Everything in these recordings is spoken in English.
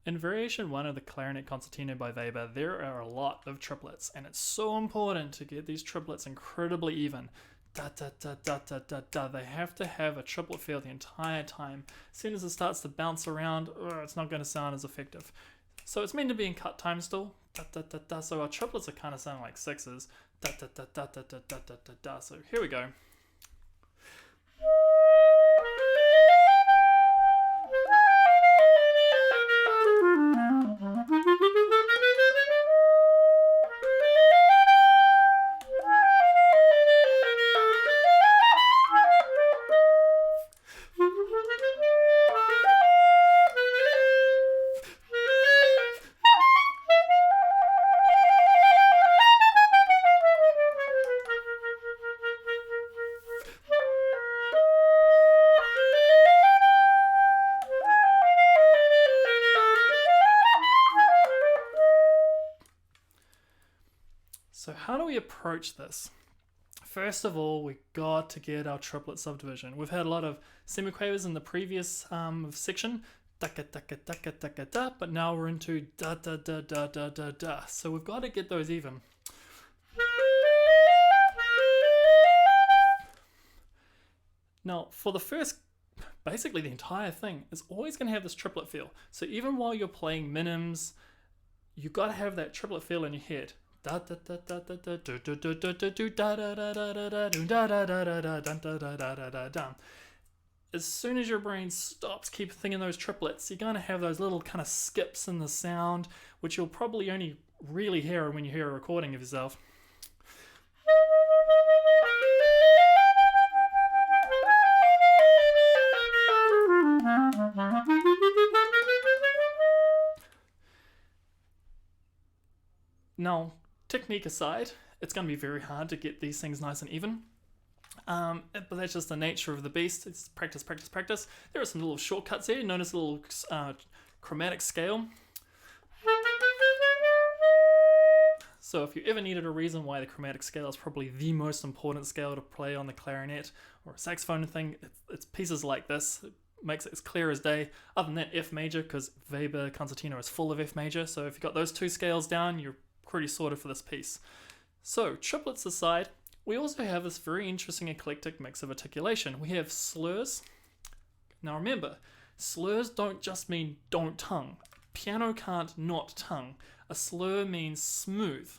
In variation 1 of the Clarinet Concertino by Weber, there are a lot of triplets, and it's so important to get these triplets incredibly even. Da da da da da da da. They have to have a triplet feel the entire time. As soon as it starts to bounce around, it's not going to sound as effective. So it's meant to be in cut time still. Da da da da. So our triplets are kind of sounding like sixes. Da da da da da da da da da da. So here we go. So how do we approach this? First of all, we got to get our triplet subdivision. We've had a lot of semiquavers in the previous section, da da da da da da da, but now we're into da da da da da da da. So we've got to get those even. Now, for the first, basically the entire thing is always going to have this triplet feel. So even while you're playing minims, you got to have that triplet feel in your head. Da da da da da da do do do do do do da da da da da da do da da da da da da da da da da da. As soon as your brain stops keep thinking those triplets, you're gonna have those little kind of skips in the sound, which you'll probably only really hear when you hear a recording of yourself. Now, technique aside, it's going to be very hard to get these things nice and even. But that's just the nature of the beast. It's practice, practice, practice. There are some little shortcuts here. Notice a little chromatic scale. So if you ever needed a reason why the chromatic scale is probably the most important scale to play on the clarinet or a saxophone thing, it's pieces like this. It makes it as clear as day. Other than that, F major, because Weber Concertino is full of F major. So if you've got those two scales down, you're pretty sorted for this piece. So triplets aside, we also have this very interesting eclectic mix of articulation. We have slurs. Now remember, slurs don't just mean don't tongue. Piano can't not tongue. A slur means smooth.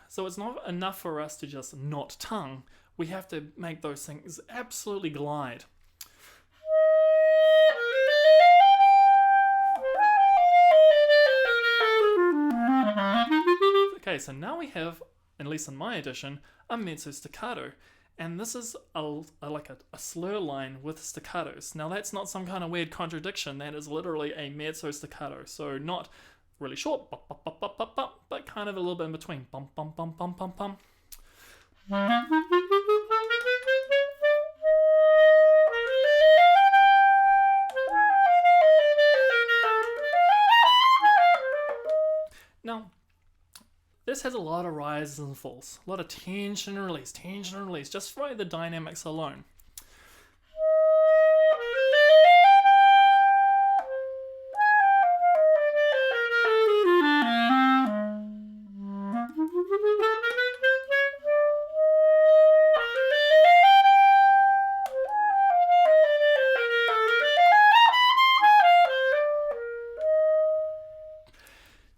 So it's not enough for us to just not tongue. We have to make those things absolutely glide. Okay, so now we have, at least in my edition, a mezzo staccato. And this is like a slur line with staccatos. Now that's not some kind of weird contradiction. That is literally a mezzo staccato. So not really short, bop, bop, bop, bop, bop, bop, but kind of a little bit in between. Bum, bum, bum, bum, bum, bum. Now, this has a lot of rises and falls, a lot of tension and release, just by the dynamics alone.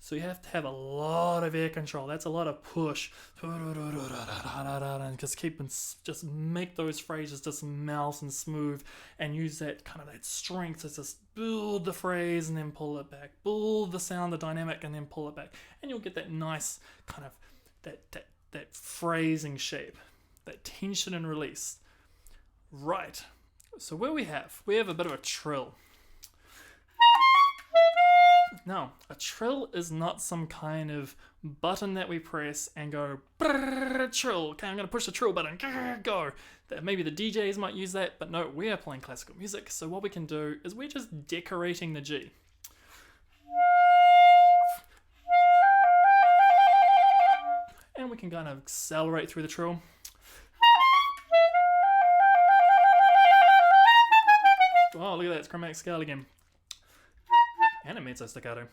So you have to have a lot of air control. That's a lot of push. And just make those phrases just melt and smooth, and use that kind of that strength to just build the phrase and then pull it back. Build the sound, the dynamic, and then pull it back. And you'll get that nice kind of that phrasing shape, that tension and release. Right. So where we have a bit of a trill. Now, a trill is not some kind of button that we press and go trill. Okay, I'm going to push the trill button. Go. Maybe the DJs might use that, but no, we are playing classical music. So what we can do is we're just decorating the G. And we can kind of accelerate through the trill. Oh, look at that, it's chromatic scale again. And a mezzo staccato.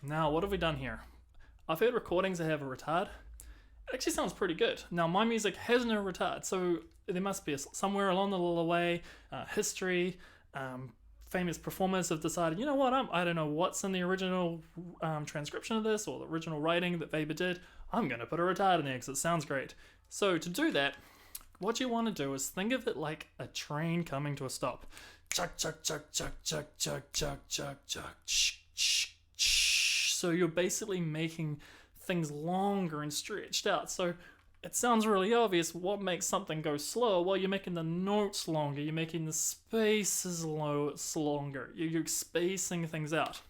Now, what have we done here? I've heard recordings that have a retard. It actually sounds pretty good. Now, my music has no retard, so there must be somewhere along the way, history, famous performers have decided, you know what, I don't know what's in the original transcription of this or the original writing that Weber did. I'm going to put a retard in there because it sounds great. So to do that, what you want to do is think of it like a train coming to a stop. Chuck, chuck, chuck, chuck, chuck, chuck, chuck, chuck, chuck, shh, shh, shh. So you're basically making things longer and stretched out. So it sounds really obvious. What makes something go slower? Well, you're making the notes longer. You're making the spaces longer. You're spacing things out.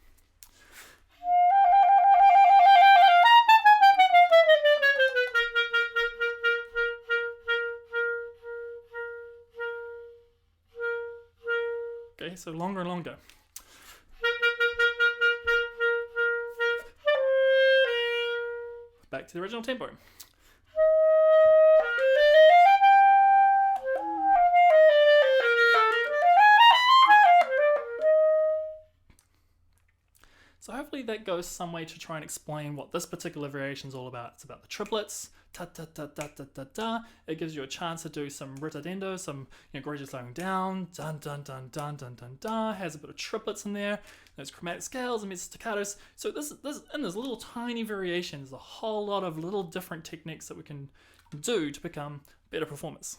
Okay, so longer and longer. Back to the original tempo. So hopefully that goes some way to try and explain what this particular variation is all about. It's about the triplets, ta ta ta ta ta ta ta. It gives you a chance to do some ritardendo, some gradually slowing down, dun dun dun dun dun dun dun. Has a bit of triplets in there. There's chromatic scales and mezzo staccatos. So this and there's little tiny variations, a whole lot of little different techniques that we can do to become better performers.